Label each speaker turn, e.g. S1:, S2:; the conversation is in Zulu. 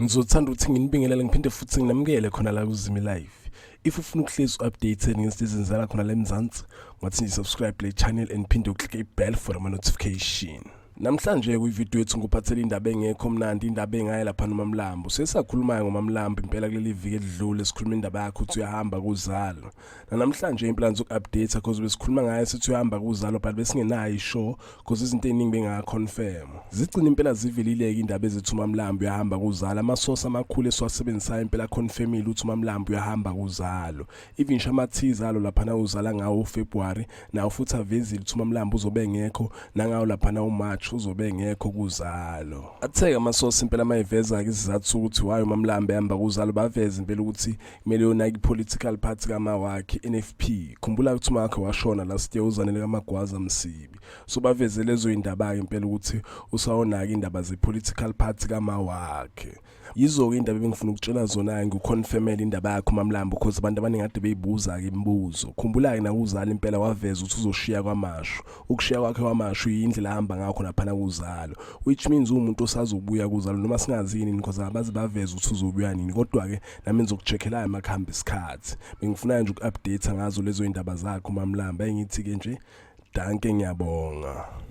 S1: Ngizothanda ukuthi nginibingelele ngiphinde futhi nginamukele khona la kuZimi Live. If ufuna ukuhlezi updated ngezinto ezenzala khona la eMzansi, ngathi subscribe le channel and phinde uclick i-bell for ama notification. Namhlanje kwivideo yethu ngophathela indaba engekho mnandi, indaba engaye lapha noMamlambo. Sesakhuluma ngoMamlambo impela kuleli viki edlule sikhuluma indaba yakhe ukuthi uyahamba kuZalo. Namhlanje impela ngizoku-update because besikhuluma ngaye sithi uyahamba kuZalo but besingenayo ishow because izinto eziningi bengakonfirm. Zigcina impela zivelileke indaba ezithi uMamlambo uyahamba kuZalo. Amasource amakhulu esiwasebenzisayo impela confirmile ukuthi uMamlambo uyahamba kuZalo. Even shamathiza alo lapha na uZala ngawo February nawo futhi avezile ukuthi uMamlambo uzobe engekho nangawo lapha na uMarch uzobe ngekho kuZalo. Atheka amasource impela mayiveza ke isizathu ukuthi why uMamlambo ehamba kuZalo baveza impela ukuthi kumele yonake political party kama wakhe NFP. Khumbula ukuthi umakhe washona last year uzanele kaMagwaza Msibi. So baveze lezo indaba ke impela ukuthi usawonaka indaba ze political party kama wakhe. Yizo ke indaba bengifuna ukutshela zona ngikuconfirmela indaba yakhe uMamlambo because abantu abaningi kade beyibuza ke imibuzo. Khumbula ke na uZalo impela waveza ukuthi uzoshiya kwaMashu. Ukushiya kwakhe kwaMashu indlela ahamba ngakho lapha kuZalo, which means umuntu osazobuya kuZalo noma singazini because abazi baveza ukuthi uzobuya nini, kodwa ke nami ngizokucheckela emakhamba isikhathi. Bengifuna nje uku-update ngazo lezo indaba zakhe uMamlambo. Engithi ke nje danke, ngiyabonga.